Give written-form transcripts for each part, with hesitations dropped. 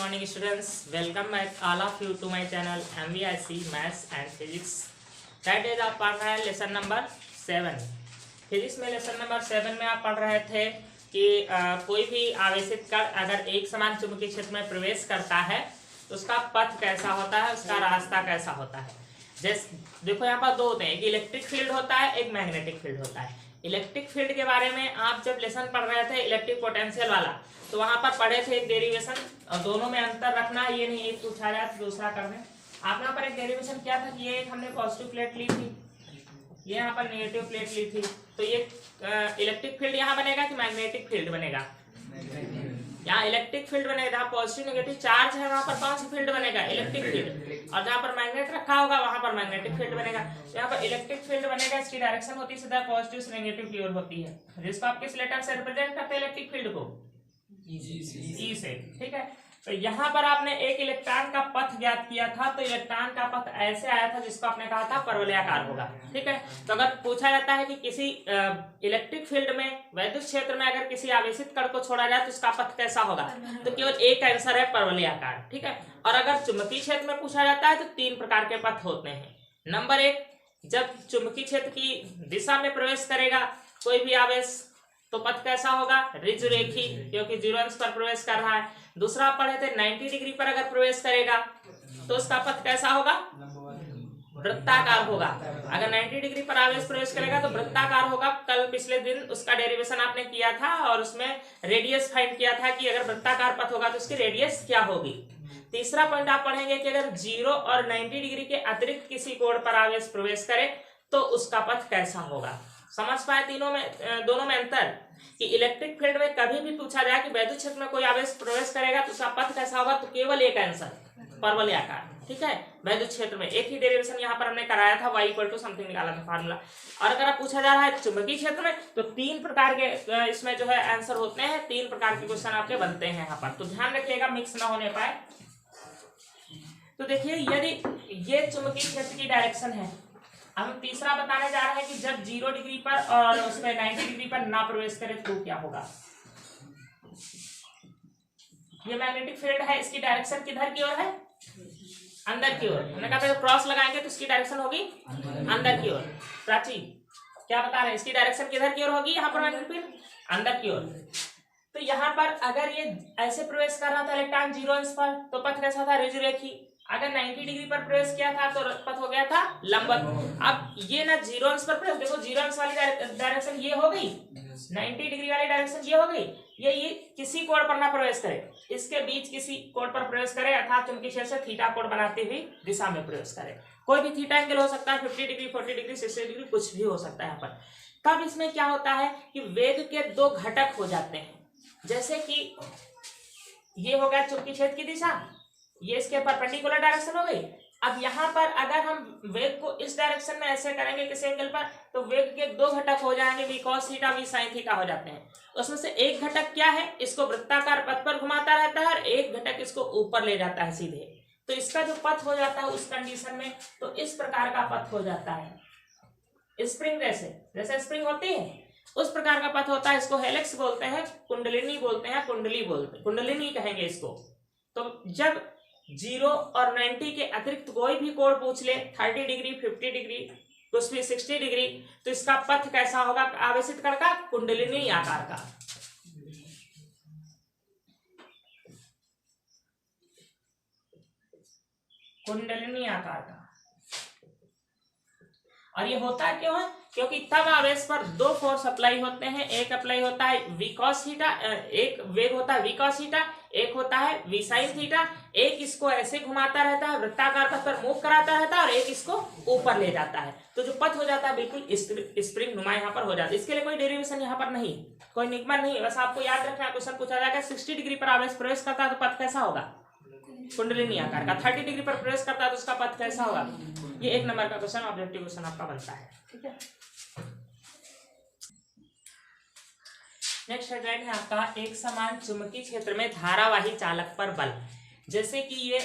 morning students, welcome back all of you to my channel MVIC Maths and Physics। That is आप पढ़ रहे हैं lesson number 7। Physics में lesson number 7 में आप पढ़ रहे थे कि कोई भी आवेशित कण अगर एक समान चुंबकीय क्षेत्र में प्रवेश करता है तो उसका पथ कैसा होता है, उसका रास्ता कैसा होता है। जैसे देखो यहाँ पर दो होते हैं, एक इलेक्ट्रिक फील्ड होता है, एक मैग्नेटिक फील्ड होता है। इलेक्ट्रिक फील्ड के बारे में आप जब लेसन पढ़ रहे थे इलेक्ट्रिक पोटेंशियल वाला, तो वहां पर पढ़े थे एक डेरिवेशन, और दोनों में अंतर रखना, ये नहीं एक पूछा जाए तो दूसरा कर दें। आपने यहाँ पर एक डेरिवेशन किया था कि ये एक हमने पॉजिटिव प्लेट ली थी, ये यहाँ पर नेगेटिव प्लेट ली थी, तो ये इलेक्ट्रिक फील्ड यहाँ बनेगा कि मैग्नेटिक फील्ड बनेगा? यहाँ इलेक्ट्रिक फील्ड बनेगा। पॉजिटिव नेगेटिव चार्ज है वहां पर कौन सा फील्ड बनेगा? Electric field. और जहां पर मैग्नेट रखा होगा वहां पर मैग्नेटिक फील्ड बनेगा। यहाँ पर इलेक्ट्रिक फील्ड बनेगा, इसकी डायरेक्शन होती है सीधा पॉजिटिव से नेगेटिव की ओर होती है, जिसको आप किस लेटर से रिप्रेजेंट करते हैं इलेक्ट्रिक फील्ड को? ई से। ठीक है, तो यहाँ पर आपने एक इलेक्ट्रॉन का पथ ज्ञात किया था, तो इलेक्ट्रॉन का पथ ऐसे आया था जिसको आपने कहा था परवलयाकार होगा। ठीक है, तो अगर पूछा जाता है कि किसी इलेक्ट्रिक फील्ड में वैद्युत क्षेत्र में अगर किसी आवेशित कण को छोड़ा जाए तो उसका पथ कैसा होगा, तो केवल एक आंसर है परवलयाकार। ठीक है, और अगर चुंबकीय क्षेत्र में पूछा जाता है तो 3 प्रकार के पथ होते हैं। नंबर 1, जब चुंबकीय क्षेत्र की दिशा में प्रवेश करेगा कोई भी आवेश तो पथ कैसा होगा? ऋजुरेखी, क्योंकि 0 अंश पर प्रवेश कर रहा है। दूसरा पढ़े थे 90 डिग्री पर अगर प्रवेश करेगा तो उसका पथ कैसा होगा? वृत्ताकार होगा। अगर 90 डिग्री पर आवेश प्रवेश करेगा तो वृत्ताकार होगा। कल पिछले दिन उसका डेरिवेशन आपने किया था और उसमें रेडियस फाइंड किया था कि अगर वृत्ताकार पथ होगा तो उसकी रेडियस क्या होगी। तीसरा पॉइंट आप पढ़ेंगे कि अगर 0 और 90 डिग्री के अतिरिक्त किसी कोण पर आवेश प्रवेश करे तो उसका पथ कैसा होगा। समझ पाए दोनों में अंतर कि इलेक्ट्रिक फील्ड में कभी भी पूछा जाए कि वैद्युत क्षेत्र में कोई आवेश प्रवेश करेगा तो उसका पथ कैसा होगा, तो केवल एक आंसर परवलयाकार। ठीक है, वैद्युत क्षेत्र में एक ही डेरिवेशन यहाँ पर हमने कराया था, y इक्वल टू समथिंग निकाला था फार्मूला। और अगर आप पूछा जा रहा है चुंबकीय क्षेत्र में तो 3 प्रकार के इसमें जो है आंसर होते हैं, 3 प्रकार के क्वेश्चन आपके बनते हैं यहाँ पर, तो ध्यान रखिएगा मिक्स ना होने पाए। तो देखिए, यदि ये चुंबकीय क्षेत्र की डायरेक्शन है, हम तीसरा बताने जा रहे हैं कि जब 0 डिग्री पर और उसमें 90 डिग्री पर ना प्रवेश करे तो क्या होगा। ये मैग्नेटिक फील्ड है, इसकी डायरेक्शन किधर की ओर है? अंदर की ओर। हमने कहा था क्रॉस लगाएंगे तो इसकी डायरेक्शन होगी अंदर की ओर। प्राची क्या बता रहे हैं, इसकी डायरेक्शन किधर की ओर होगी? यहाँ पर मैग्नेटिक फील्ड अंदर की ओर। तो यहाँ पर अगर ये ऐसे प्रवेश कर रहा था इलेक्ट्रॉन 0 अंश पर तो पथ कैसा था? ऋजुरेखी। अगर 90 डिग्री पर प्रवेश किया था तो पथ हो गया था लंबवत। अब ये ना 0 अंश पर प्रवेश, देखो 0 अंश वाली डायरेक्शन ये हो गई, 90 डिग्री वाली डायरेक्शन ये हो गई। ये किसी कोण पर ना प्रवेश करे, इसके बीच किसी कोण पर प्रवेश करे, अर्थात चुंबकीय क्षेत्र से थीटा कोण बनाती हुई दिशा में प्रवेश करे। कोई भी थीटा एंगल हो सकता है, 50 डिग्री, 40 डिग्री, 60 डिग्री, कुछ भी हो सकता है यहाँ पर। तब इसमें क्या होता है कि वेग के 2 घटक हो जाते हैं। जैसे कि ये हो गया चुंबकीय क्षेत्र की दिशा, ये इसके परपेंडिकुलर डायरेक्शन हो गई। अब यहाँ पर अगर हम वेग को इस डायरेक्शन में ऐसे करेंगे किसी एंगल पर तो वेग के 2 घटक हो जाएंगे, v cos theta, v sin theta हो जाते हैं। उसमें से एक घटक क्या है, इसको वृत्ताकार पथ पर घुमाता रहता है और एक घटक इसको ऊपर ले जाता है सीधे। तो इसका जो पथ हो जाता है उस कंडीशन में तो इस प्रकार का पथ हो जाता है, स्प्रिंग जैसे स्प्रिंग होती है उस प्रकार का पथ होता है। इसको हेलिक्स बोलते हैं, कुंडलिनी बोलते हैं, कुंडलिनी कहेंगे इसको। तो जब 0 और 90 के अतिरिक्त कोई भी कोण पूछ ले, 30 डिग्री, 50 डिग्री, कुछ भी 60 डिग्री, तो इसका पथ कैसा होगा आवेशित कण का? कुंडलिनी आकार का। कुंडलिनी आकार का। और ये होता क्यों है? क्योंकि तब आवेश पर 2 फोर्स अप्लाई होते हैं। एक अप्लाई होता है v cos थीटा, एक वेग होता है v cos थीटा, एक होता है v sin थीटा। एक इसको ऐसे घुमाता रहता है, वृत्ताकार पथ पर मूव कराता रहता है, और एक इसको ऊपर ले जाता है। तो जो पथ हो जाता है बिल्कुल स्प्रिंग नुमा यहाँ पर हो जाता है। इसके लिए कोई डेरिवेशन यहाँ पर नहीं, कोई निगमन नहीं, बस आपको याद रखना है। क्वेश्चन पूछा जाएगा 60 डिग्री पर आवेश प्रवेश करता है तो पथ कैसा होगा? कुंडलिनी आकार का। 30 डिग्री पर प्रवेश करता है तो उसका पथ कैसा होगा? ये 1 नंबर का क्वेश्चन, ऑब्जेक्टिव क्वेश्चन आपका बनता है। ठीक है, नेक्स्ट हेडलाइन है आपका एक समान चुंबकीय क्षेत्र में धारावाही चालक पर बल। जैसे कि ये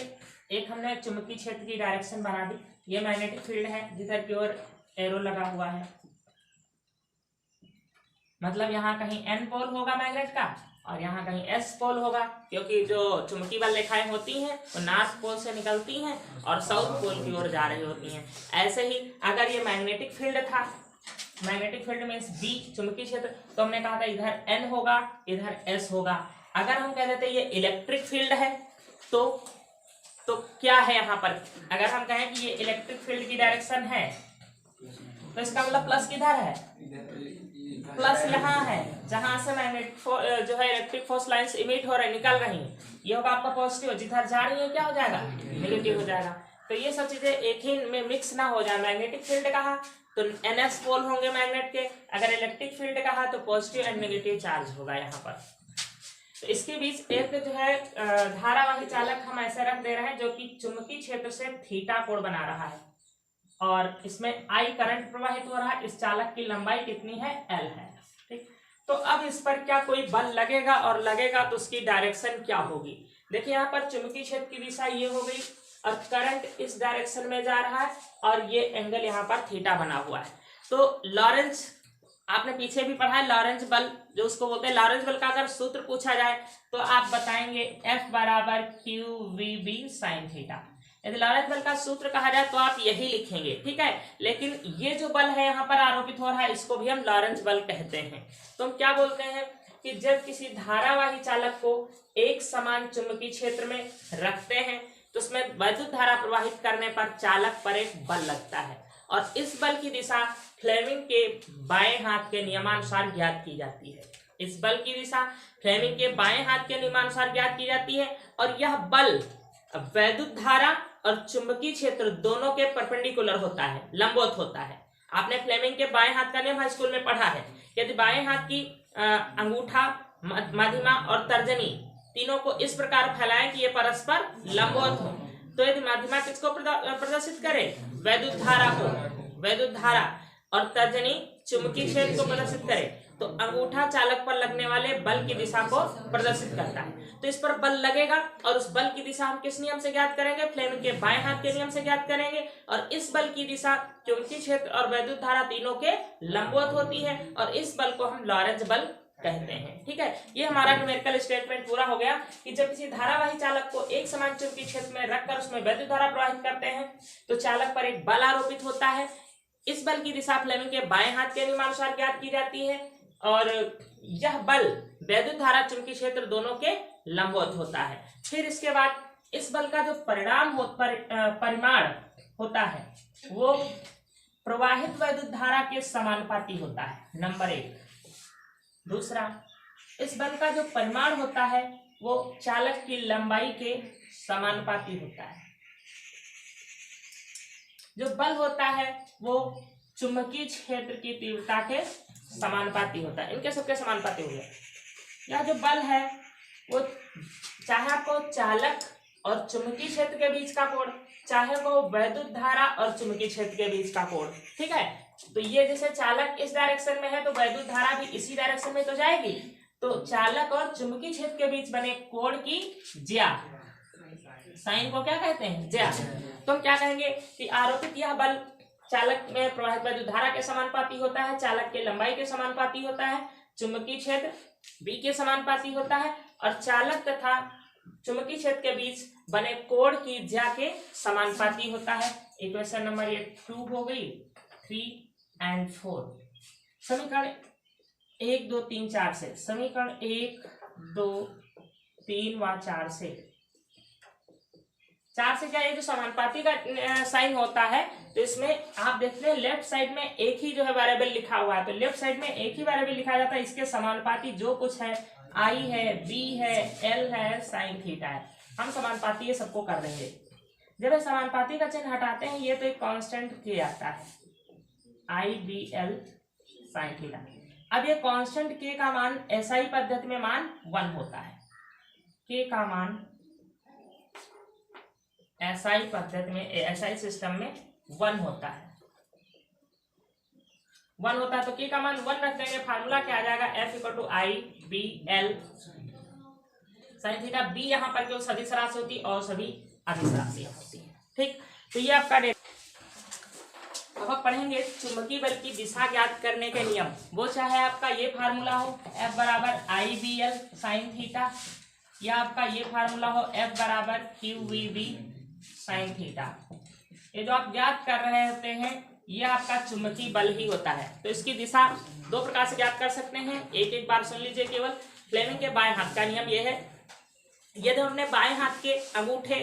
एक हमने चुंबकीय क्षेत्र की डायरेक्शन बना दी, ये मैग्नेटिक फील्ड है जिधर की ओर एरो लगा हुआ है, मतलब यहाँ कहीं N पोल होगा मैग्नेट का और यहाँ कहीं एस पोल होगा, क्योंकि जो चुंबकीय बल रेखाएं होती हैं वो नॉर्थ पोल से निकलती हैं और साउथ पोल की ओर जा रही होती हैं। ऐसे ही अगर ये मैग्नेटिक फील्ड था, मैग्नेटिक फील्ड में बी चुंबकीय क्षेत्र, तो हमने कहा था इधर एन होगा, इधर एस होगा। अगर हम कह देते ये इलेक्ट्रिक फील्ड है तो क्या है यहाँ पर, अगर हम कहें कि ये इलेक्ट्रिक फील्ड की डायरेक्शन है तो इसका मतलब प्लस किधर है, प्लस यहाँ है जहां से मैग्नेटिक जो है इलेक्ट्रिक फोर्स लाइंस इमिट हो रही निकल रही हैं, ये होगा आपका पॉजिटिव, जिधर जा रही है क्या हो जाएगा, नेगेटिव हो जाएगा। तो ये सब चीजें एक ही में मिक्स ना हो जाए। मैग्नेटिक फील्ड कहा तो एनएस पोल होंगे मैग्नेट के, अगर इलेक्ट्रिक फील्ड कहा तो पॉजिटिव एंड नेगेटिव चार्ज होगा यहाँ पर। तो इसके बीच एक जो है धारावाही चालक हम ऐसे रख दे रहे हैं जो कि चुंबकीय क्षेत्र से थीटा कोण बना रहा है और इसमें आई करंट प्रवाहित हो रहा है। इस चालक की लंबाई कितनी है, एल है। ठीक, तो अब इस पर क्या कोई बल लगेगा, और लगेगा तो उसकी डायरेक्शन क्या होगी। देखिए यहाँ पर चुंबकीय क्षेत्र की दिशा ये हो गई और करंट इस डायरेक्शन में जा रहा है और ये एंगल यहाँ पर थीटा बना हुआ है। तो लॉरेंज आपने पीछे भी पढ़ा है, लॉरेंज बल जो उसको बोलते हैं, लॉरेंज बल का अगर सूत्र पूछा जाए तो आप बताएंगे F बराबर QVB sin थीटा। यदि लॉरेंज बल का सूत्र कहा जाए तो आप यही लिखेंगे, ठीक है। लेकिन ये जो बल है यहाँ पर आरोपित हो रहा है इसको भी हम लॉरेंज बल कहते हैं। तो हम क्या बोलते हैं कि जब किसी धारावाही चालक को एक समान चुंबकीय क्षेत्र में रखते हैं तो उसमें वैद्युत धारा प्रवाहित करने पर चालक पर एक बल लगता है और इस बल की दिशा फ्लेमिंग के बाएं हाथ के नियमानुसार ज्ञात की जाती है। इस बल की दिशा फ्लेमिंग के बाएं हाथ के नियमानुसार ज्ञात की जाती है और यह बल वैद्युत धारा और चुंबकीय क्षेत्र दोनों के परपेंडिकुलर होता है, लंबवत होता है। आपने फ्लेमिंग के बाएं हाथ का नियम हाई स्कूल में पढ़ा है। यदि बाएं हाथ की अंगूठा, मध्यमा और तर्जनी तीनों को इस प्रकार फैलाएं कि ये परस्पर लंबवत हो, तो यदि मध्यमा किसको प्रदर्शित करे, वैद्युत धारा को, वैद्युत धारा, और तर्जनी चुंबकीय क्षेत्र को प्रदर्शित करे, तो अंगूठा चालक पर लगने वाले बल की दिशा को प्रदर्शित करता है। तो इस पर बल लगेगा और उस बल की दिशा हम किस नियम से ज्ञात करेंगे, फ्लेमिंग के बाएं हाथ के नियम से ज्ञात करेंगे। और इस बल की दिशा चुंबकीय क्षेत्र और वैद्युत धारा तीनों के लंबवत होती है और इस बल को हम लॉरेंज बल कहते हैं। ठीक है, ये हमारा न्यूमेरिकल स्टेटमेंट पूरा हो गया कि जब किसी धारावाही चालक को एक समान चुंबकीय क्षेत्र में रखकर उसमें वैद्युत धारा प्रवाहित करते हैं तो चालक पर एक बल आरोपित होता है। इस बल की दिशा फ्लेमिंग के बाएं हाथ के नियमानुसार ज्ञात की जाती है और यह बल वैद्युत धारा चुंबकीय क्षेत्र दोनों के लंबवत होता है। फिर इसके बाद इस बल का जो परिमाण होता है वो प्रवाहित वैद्युत धारा के समानुपाती होता है, नंबर 1। दूसरा, इस बल का जो परिमाण होता है वो चालक की लंबाई के समानुपाती होता है। जो बल होता है वो चुंबकीय क्षेत्र की तीव्रता के समानुपाती होता है। इनके सबके समानुपाती हो गया। यह जो बल है वो चाहे आपको चालक और चुंबकीय क्षेत्र के बीच का कोण, चाहे वो वैद्युत धारा और चुंबकीय क्षेत्र के बीच का कोण, ठीक है। तो ये जैसे चालक इस डायरेक्शन में है तो वैद्युत धारा भी इसी डायरेक्शन में तो जाएगी। तो चालक और चुंबकीय क्षेत्र के बीच बने कोण की ज्या, साइन को क्या कहते हैं, ज्या। तो हम क्या कहेंगे कि आरोपित यह बल चालक में प्रवाहित वैद्युत धारा के समानुपाती होता है, चालक के लंबाई के समानुपाती होता है, चुंबकीय क्षेत्र बी के समानुपाती होता है और चालक तथा चुंबकीय क्षेत्र के बीच बने कोण की ज्या के समानुपाती होता है। इक्वेशन नंबर ये 2 हो गई, 3 और 4। समीकरण 1, 2, 3, 4 से, समीकरण 1, 2, 3 व 4 से, 4 से क्या, ये जो समानुपाती का साइन होता है तो इसमें आप देखते हैं लेफ्ट साइड में एक ही जो है वेरिएबल लिखा हुआ है। तो लेफ्ट साइड में एक ही वेरिएबल लिखा जाता है, इसके समानुपाती जो कुछ है, आई है, बी है, एल है, साइन थीटा है, हम समानुपाती ये सबको कर देंगे। जब ये समानुपाती का चिन्ह हटाते हैं ये तो एक कांस्टेंट के आता है, आई बी एल साइन थीटा। अब ये कांस्टेंट के का मान एसआई पद्धति में मान 1 होता है, के का मान एसआई पद्धति में, एसआई सिस्टम में 1 होता है, 1 होता है। तो के का मान 1 रख देंगे, फार्मूला क्या आ जाएगा, F equal to I B L sine theta. B यहाँ पर केवल सदिश राशि होती है और सभी अदिश राशि होती है। ठीक, तो ये आपका अब आप पढ़ेंगे चुंबकीय बल की दिशा ज्ञात करने के नियम। वो चाहे आपका ये फार्मूला हो F बराबर IBL साइन थीटा, या आपका ये फार्मूला हो F बराबर QVB साइन थीटा। ये जो आप ज्ञात कर रहे होते हैं ये आपका चुंबकीय बल ही होता है। तो इसकी दिशा दो प्रकार से ज्ञात कर सकते हैं। एक बार सुन लीजिए केवल। फ्लेमिंग के बाएं हाथ का नियम यह है, यदि हम अपने बाएं हाथ के अंगूठे,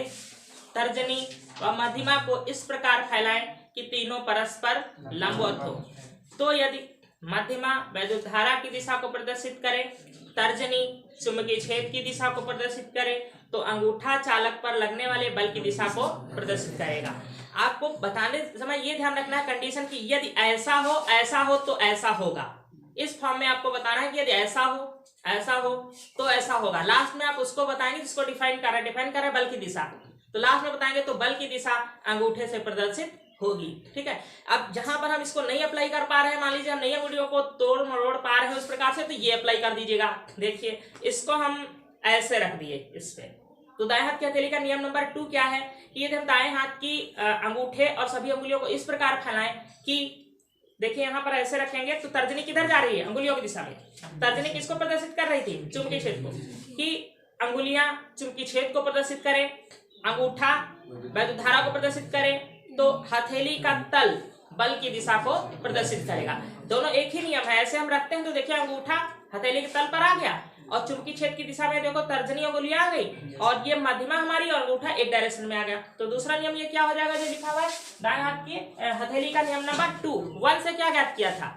तर्जनी व मध्यमा को इस प्रकार फैलाएं कि तीनों परस्पर लंबवत हो, तो यदि मध्यमा वैद्युत धारा की दिशा को प्रदर्शित करे, तर्जनी चुंबकीय छेद की दिशा को प्रदर्शित करे, तो अंगूठा चालक पर लगने वाले बल की दिशा को प्रदर्शित करेगा। आपको बताने समय ये ध्यान रखना है कंडीशन की, यदि ऐसा हो तो ऐसा होगा। इस फॉर्म में आपको बताना है कि यदि ऐसा हो तो ऐसा होगा। लास्ट में आप उसको बताएंगे जिसको डिफाइन कर रहे हैं बल की दिशा, तो लास्ट में बताएंगे तो बल की दिशा अंगूठे से प्रदर्शित होगी। ठीक है। अब जहां पर हम इसको नहीं अप्लाई कर पा रहे हैं, मान लीजिए हम नई अंगुलियों को तोड़ मरोड़ पा रहे हैं उस प्रकार से, तो ये अप्लाई कर दीजिएगा। देखिए इसको हम ऐसे रख दिए इस पे। तो दाएं हाथ की हथेली का नियम नंबर 2 क्या है कि यदि हम दाएं हाथ की अंगूठे और सभी अंगुलियों को इस प्रकार फैलाएं कि देखिए यहां पर ऐसे रखेंगे तो तर्जनी किधर जा रही है, अंगुलियों की दिशा में। तर्जनी किसको प्रदर्शित कर रही थी, चुंबकीय छेद को, कि अंगुलियां चुंबकीय छेद को प्रदर्शित करें, अंगूठा वैद्युत धारा को प्रदर्शित करे, तो हथेली का तल बल की दिशा को प्रदर्शित करेगा। दोनों एक ही नियम है। ऐसे हम रखते हैं तो देखिए अंगूठा हथेली के तल पर आ गया और चुंबकीय छेद की दिशा में देखो तर्जनी अंगुलियां आ गई और ये मध्यमा हमारी और अंगूठा एक डायरेक्शन में आ गया। तो दूसरा नियम ये क्या हो जाएगा जो लिखा हुआ है दाएं हाथ की हथेली का नियम नंबर 2। 1 से क्या ज्ञात किया था,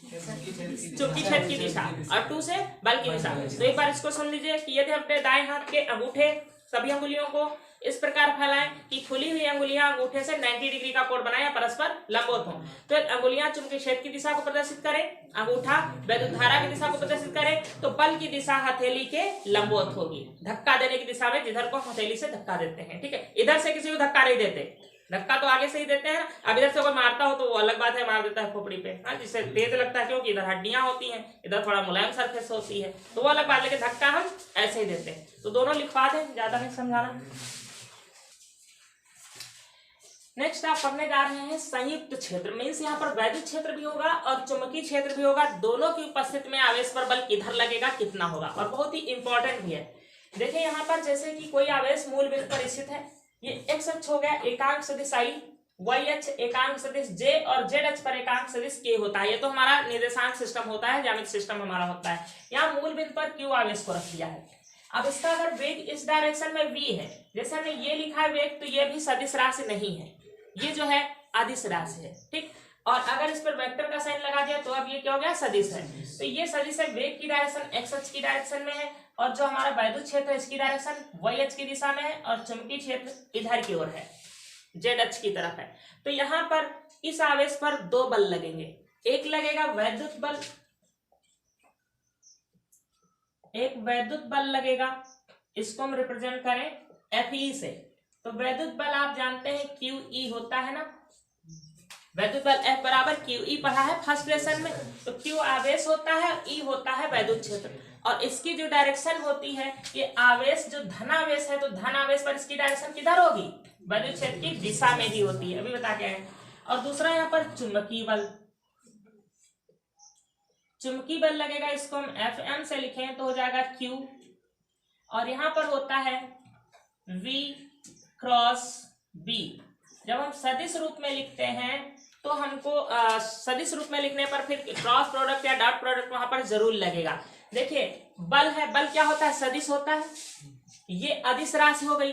चुंबकीय छेद की दिशा, और 2 से बल की दिशा। तो एक बार इसको सुन लीजिए कि यदि अपने दाएं हाथ के अंगूठे सभी अंगुलियों को इस प्रकार फैलाएं कि खुली हुई अंगुलियां अंगूठे से 90 डिग्री का कोण बनाए या परस्पर लंबवत हो, तो अंगुलियां चुंबकीय छेद की दिशा को प्रदर्शित करें, अंगूठा वैद्युत धारा की दिशा को प्रदर्शित करें, तो बल की दिशा हथेली के लंबवत होगी, धक्का देने की दिशा में, जिधर को हथेली से धक्का देते हैं। ठीक है। इधर से किसी को धक्का नहीं देते, धक्का तो आगे से ही देते हैं। अब इधर से कोई मारता हो तो वो अलग बात है, मार देता है खोपड़ी पे, हाँ, जिससे तेज लगता है क्योंकि इधर हड्डियां होती हैं, इधर थोड़ा मुलायम सरफेस होती है, तो वो अलग बात, लेकिन धक्का हम ऐसे ही देते हैं। तो दोनों लिखवा दें, ज्यादा नहीं समझाना। नेक्स्ट आप पढ़ने जा रहे हैं संयुक्त क्षेत्र। मीन्स यहाँ पर वैद्युत क्षेत्र भी होगा और चुंबकीय क्षेत्र भी होगा, दोनों की उपस्थिति में आवेश पर बल किधर लगेगा, कितना होगा, और बहुत ही इंपॉर्टेंट भी है। देखिए यहाँ पर जैसे कि कोई आवेश मूल बिंदु पर स्थित है, ये एक्स अक्ष हो गया एकांक सदिश I, वाई अक्ष एकांक सदिश J और जेड अक्ष पर एकांक सदिश K होता है। ये तो हमारा निर्देशांक सिस्टम होता है, ज्यामिति सिस्टम हमारा होता है। यहाँ मूल बिंदु पर Q आवेश को रख दिया है। अब इसका अगर वेग इस डायरेक्शन में V है, जैसे हमने ये लिखा है वेग, तो ये भी सदिश राशि नहीं है, ये जो है अदिश राशि है। ठीक। और अगर इस पर वेक्टर का साइन लगा दिया तो अब ये क्या हो गया, सदिश है। तो ये सदिश है, वेग की डायरेक्शन एक्स अक्ष की डायरेक्शन में है और जो हमारा वैद्युत क्षेत्र है इसकी डायरेक्शन वाई अक्ष की दिशा में है और चुंबकीय क्षेत्र इधर की ओर है, जेड अक्ष की तरफ है। तो यहाँ पर इस आवेश पर दो बल लगेंगे, एक लगेगा वैद्युत बल, एक वैद्युत बल लगेगा, इसको हम रिप्रेजेंट करें Fe से। तो वैद्युत बल आप जानते हैं QE होता है ना, वैद्युत बल F बराबर QE पढ़ा है फर्स्ट लेसन में। तो Q आवेश होता है, E होता है वैद्युत क्षेत्र, और इसकी जो डायरेक्शन होती है, ये आवेश जो धनावेश है, तो धन आवेश पर इसकी डायरेक्शन किधर होगी, वैद्युत क्षेत्र की दिशा में ही होती है, अभी बता के आए। और दूसरा यहाँ पर चुंबकीय बल, चुंबकीय बल लगेगा, इसको हम Fm से लिखें तो हो जाएगा Q, और यहाँ पर होता है V क्रॉस B। जब हम सदिश रूप में लिखते हैं तो हमको सदिश रूप में लिखने पर फिर क्रॉस प्रोडक्ट या डॉट प्रोडक्ट वहां पर जरूर लगेगा। देखिए बल है, बल क्या होता है, सदिश होता है, ये अदिश राशि हो गई।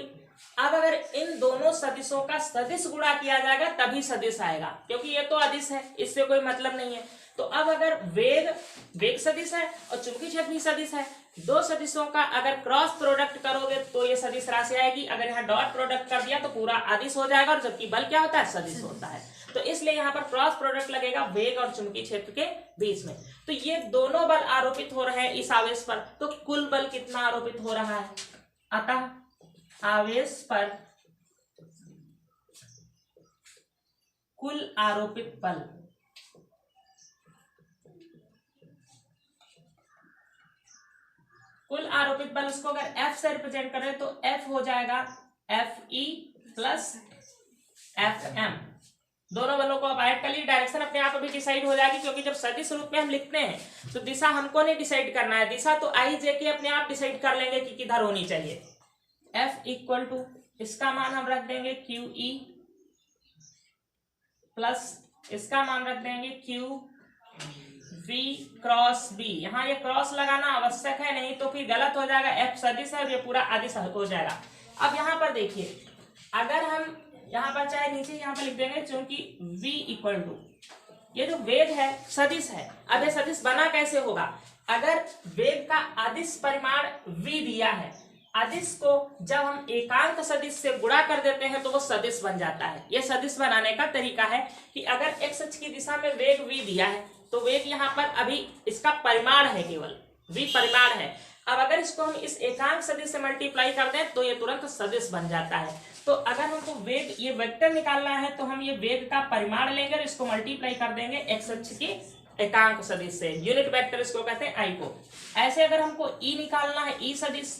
अब अगर इन दोनों सदिशों का सदिश गुणा किया जाएगा तभी सदिश आएगा, क्योंकि ये तो अदिश है, इससे कोई मतलब नहीं है। तो अब अगर वेग सदिश है और चुंबकीय क्षेत्र भी सदिश है, दो सदिशों का अगर क्रॉस प्रोडक्ट करोगे तो ये सदिश राशि आएगी। अगर यहाँ डॉट प्रोडक्ट कर दिया तो पूरा अदिश हो जाएगा, और जबकि बल क्या होता है, सदिश होता है। तो इसलिए यहाँ पर क्रॉस प्रोडक्ट लगेगा वेग और चुंबकीय क्षेत्र के बीच में। तो ये दोनों बल आरोपित हो रहे हैं इस आवेश पर, तो कुल बल कितना आरोपित हो रहा है, अतः आवेश पर कुल आरोपित बल कुल आरोपित बल, उसको अगर F से रिप्रेजेंट करें तो F हो जाएगा Fe प्लस Fm। दोनों बलों को आप ऐड कर लीजिए, डायरेक्शन अपने आप अभी डिसाइड हो जाएगी, क्योंकि जब सदिश रूप में हम लिखते हैं तो दिशा हमको नहीं डिसाइड करना है, दिशा तो आई जे के अपने आप डिसाइड कर लेंगे कि किधर होनी चाहिए। F इक्वल टू इसका मान हम रख देंगे क्यू ई प्लस इसका मान रख देंगे क्यू वी क्रॉस बी। यहाँ ये क्रॉस लगाना आवश्यक है, नहीं तो फिर गलत हो जाएगा, F सदिश है और ये पूरा अदिश हो जाएगा। अब यहाँ पर देखिए, अगर हम यहाँ पर चाहे नीचे यहाँ पर लिख देंगे, क्योंकि v इक्वल टू ये जो वेग है सदिश है। अब ये सदिश बना कैसे होगा, अगर वेग का अदिश परिमाण v दिया है, अदिश को जब हम एकांक सदिश से गुणा कर देते हैं तो वो सदिश बन जाता है। ये सदिश बनाने का तरीका है कि अगर x अक्ष की दिशा में वेग v दिया है तो वेग यहाँ पर अभी इसका परिमाण है, केवल v परिमाण है। अब अगर इसको हम इस एकांक सदिश से मल्टीप्लाई कर दें तो ये तुरंत सदिश बन जाता है। तो अगर हमको वेग ये वेक्टर निकालना है तो हम ये वेग का परिमाण लेंगे और इसको मल्टीप्लाई कर देंगे एक्स अक्ष की एकांक सदिश से, यूनिट वेक्टर इसको कहते हैं आई को। ऐसे अगर हमको ई निकालना है, ई सदिश,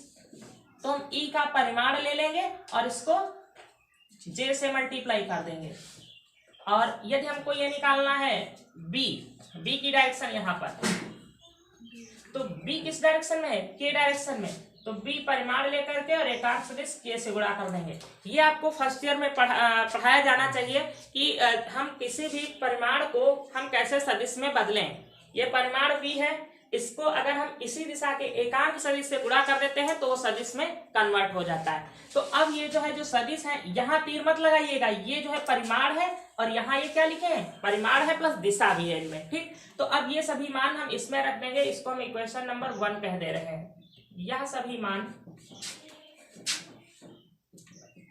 तो हम ई का परिमाण ले लेंगे और इसको जे से मल्टीप्लाई कर देंगे। और यदि हमको ये निकालना है बी, बी की डायरेक्शन यहाँ पर, तो बी किस डायरेक्शन में है, के डायरेक्शन में, तो बी परिमाण लेकर के और एकांक सदिश के से गुणा कर देंगे। ये आपको फर्स्ट ईयर में पढ़ाया जाना चाहिए कि हम किसी भी परिमाण को हम कैसे सदिश में बदलें। ये परिमाण v है, इसको अगर हम इसी दिशा के एकांक सदिश से गुणा कर देते हैं तो वो सदिश में कन्वर्ट हो जाता है। तो अब ये जो है जो सदिश है, यहाँ तीर मत लगाइएगा, ये जो है परिमाण है और यहाँ ये क्या लिखे हैं, परिमाण है प्लस दिशा भी है इनमें, ठीक। तो अब ये सभी मान हम इसमें रख देंगे, इसको हम इक्वेशन नंबर 1 कह दे रहे हैं। यह सभी मान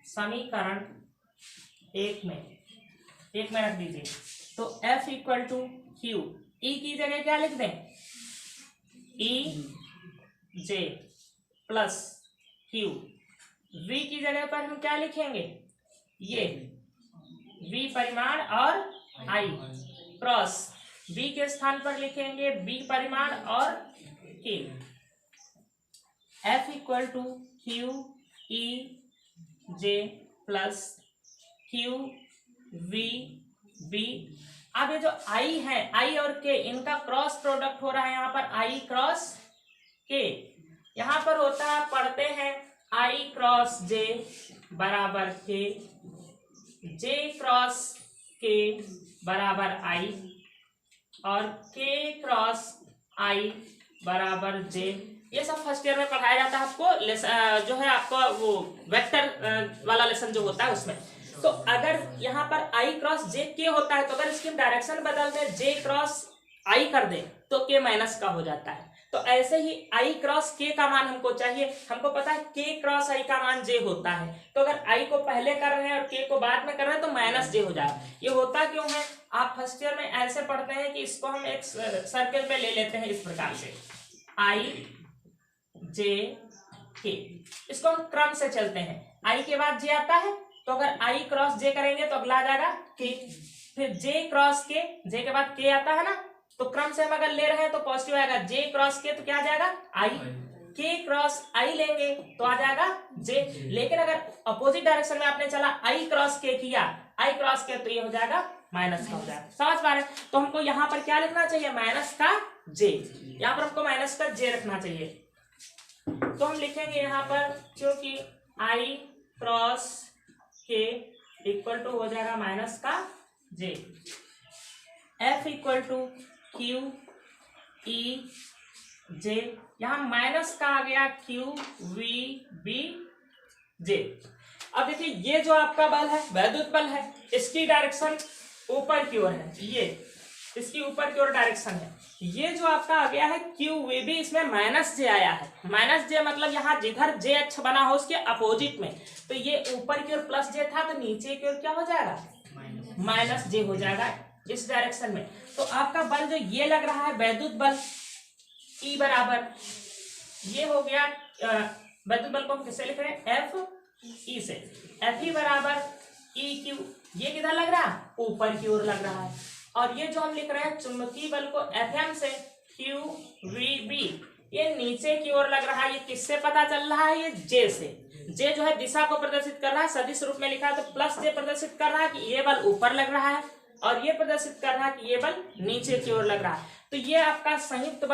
समीकरण एक में रख दीजिए। तो F इक्वल टू क्यू, ई की जगह क्या लिख दें, ई जे प्लस क्यू, वी की जगह पर हम क्या लिखेंगे, ये वी परिमाण और आई क्रॉस, बी के स्थान पर लिखेंगे बी परिमाण और के। F equal to Q E J plus Q V B. अब ये जो आई है, आई और के, इनका क्रॉस प्रोडक्ट हो रहा है यहाँ पर आई क्रॉस के। यहाँ पर होता है, पढ़ते हैं आई क्रॉस जे बराबर के, जे क्रॉस के बराबर आई और के क्रॉस आई बराबर जे। ये सब फर्स्ट ईयर में पढ़ाया जाता है आपको, जो है आपका वो वेक्टर वाला लेसन जो होता है उसमें। तो अगर यहाँ पर आई क्रॉस जे के होता है तो अगर इसकी डायरेक्शन बदल दें, जे क्रॉस आई कर दें तो के माइनस का हो जाता है। तो ऐसे ही आई क्रॉस के का मान हमको चाहिए, हमको पता है के क्रॉस आई का मान जे होता है। तो अगर आई को पहले कर रहे हैं और के को बाद में कर रहे हैं तो माइनस जे हो जाएगा। ये होता क्यों है, आप फर्स्ट ईयर में ऐसे पढ़ते हैं कि इसको हम एक सर्कल में ले लेते हैं इस प्रकार से, आई जे के, इसको हम क्रम से चलते हैं। आई के बाद जे आता है तो अगर आई क्रॉस जे करेंगे तो अगला आ जाएगा के, फिर जे क्रॉस के, जे के बाद के आता है ना, तो क्रम से हम अगर ले रहे हैं तो पॉजिटिव आएगा, जे क्रॉस के तो क्या आ जाएगा आई, के क्रॉस आई लेंगे तो आ जाएगा जे। लेकिन अगर अपोजिट डायरेक्शन में आपने चला आई क्रॉस के किया, आई क्रॉस के, तो ये हो जाएगा माइनस का हो जाएगा। समझ पा रहे हैं? तो हमको यहाँ पर क्या लिखना चाहिए, माइनस का जे, यहाँ पर हमको माइनस का जे रखना चाहिए। तो हम लिखेंगे यहाँ पर, क्योंकि आई क्रॉस के इक्वल टू हो जाएगा माइनस का J. F equal to Q E J, यहाँ माइनस का आ गया क्यू वी बी जे। अब देखिए ये जो आपका बल है वैद्युत बल है, इसकी डायरेक्शन ऊपर की ओर है, ये इसकी ऊपर की ओर डायरेक्शन है। ये जो आपका आ गया है क्यू वी बी, इसमें माइनस जे आया है। माइनस जे मतलब यहाँ जिधर जे अक्ष बना हो उसके अपोजिट में, तो ये ऊपर की ओर प्लस जे था तो नीचे की ओर क्या हो जाएगा, माइनस जे हो जाएगा इस डायरेक्शन में। तो आपका बल जो ये लग रहा है वैद्युत बल E बराबर, ये हो गया वैद्युत बल को हम किससे लिख रहे हैं, एफ ई से। एफ ई बराबर ई क्यू, ये किधर लग रहा है, ऊपर की ओर लग रहा है। और ये जो हम लिख रहे हैं चुंबकीय बल को एफ एम से क्यू वी बी, ये नीचे की ओर लग रहा है। ये किससे पता चल रहा है, ये जे से। जे जो है दिशा को प्रदर्शित कर रहा है, सदिश रूप में लिखा है तो प्लस जे प्रदर्शित कर रहा है कि ये बल ऊपर लग रहा है, और ये प्रदर्शित कर रहा है कि ये बल नीचे की ओर लग रहा है। तो ये आपका संयुक्त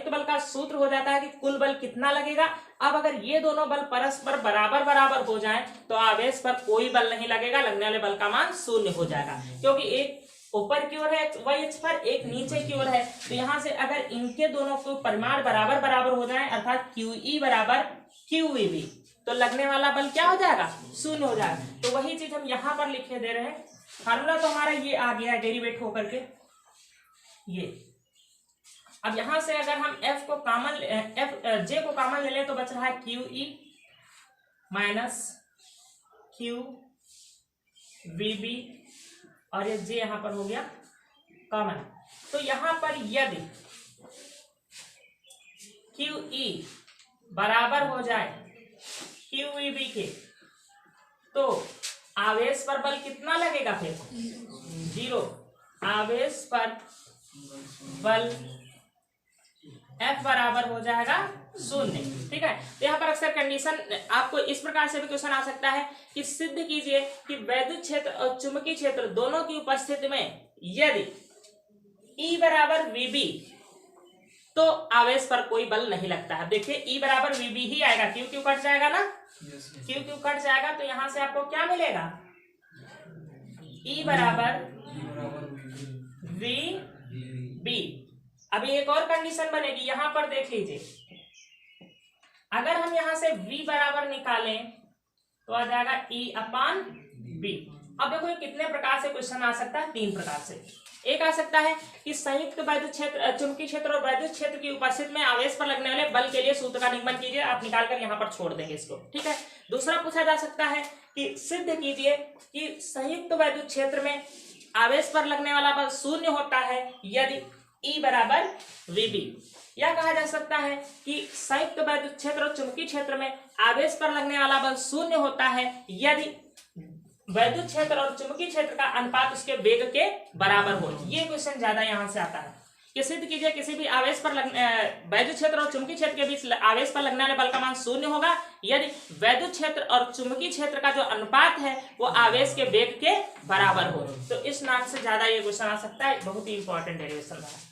बल का सूत्र हो जाता है कि कुल बल कितना लगेगा। अब अगर ये दोनों बल परस्पर बराबर बराबर हो जाएं तो आवेश पर कोई बल नहीं लगेगा, लगने वाले बल का मान शून्य हो जाएगा, क्योंकि एक ऊपर की ओर है वाई अक्ष पर, एक नीचे की ओर है। तो यहाँ से अगर इनके दोनों को परिमाण बराबर बराबर हो जाए, अर्थात QE बराबर QEB, तो लगने वाला बल क्या हो जाएगा, शून्य हो जाएगा। तो वही चीज हम यहाँ पर लिखे दे रहे हैं। फार्मूला तो हमारा ये आ गया है डेरिवेट होकर के ये। अब यहां से अगर हम F को कॉमन J को कॉमन ले लें तो बच रहा है QE माइनस QVB, और ये J यहां पर हो गया कॉमन। तो यहां पर यदि QE बराबर हो जाए QVB के, तो आवेश पर बल कितना लगेगा, फिर 0। आवेश पर बल F बराबर हो जाएगा 0, ठीक है। तो यहाँ पर अक्सर कंडीशन आपको इस प्रकार से भी क्वेश्चन आ सकता है कि सिद्ध कीजिए कि वैद्युत क्षेत्र और चुंबकीय क्षेत्र दोनों की उपस्थिति में यदि E बराबर VB, तो आवेश पर कोई बल नहीं लगता है। देखिए E बराबर VB ही आएगा, क्यों क्यों कट जाएगा ना, क्यों क्यों कट जाएगा। तो यहां से आपको क्या मिलेगा, E बराबर VB। अभी एक और कंडीशन बनेगी, यहां पर देख लीजिए, अगर हम यहां से V बराबर निकालें तो आ जाएगा E/B। अब देखो ये कितने प्रकार से क्वेश्चन आ सकता है, 3 प्रकार से। एक आ सकता है कि संयुक्त वैद्युत क्षेत्र, चुंबकीय क्षेत्र और वैद्युत क्षेत्र की उपस्थिति में आवेश पर लगने वाले बल के लिए सूत्र का निगमन कीजिए। आप निकालकर यहाँ पर छोड़ देंगे इसको, ठीक है। दूसरा पूछा जा सकता है कि सिद्ध कीजिए कि संयुक्त वैद्युत क्षेत्र में आवेश पर लगने वाला बल 0 होता है यदि E बराबर VB। यह कहा जा सकता है कि संयुक्त वैद्युत क्षेत्र और चुंबकीय क्षेत्र में आवेश पर लगने वाला बल 0 होता है यदि वैद्युत क्षेत्र और चुंबकीय क्षेत्र का अनुपात उसके वेग के बराबर हो। ये क्वेश्चन ज्यादा यहां से आता है कि सिद्ध कीजिए किसी भी आवेश पर वैद्युत क्षेत्र और चुंबकीय क्षेत्र के बीच आवेश पर लगने वाले बल का मान 0 होगा यदि वैद्युत क्षेत्र और चुंबकीय क्षेत्र का जो अनुपात है वो आवेश के वेग के बराबर हो। तो इस नाम से ज्यादा ये क्वेश्चन आ सकता है, बहुत ही इंपॉर्टेंट डेरिवेशन है।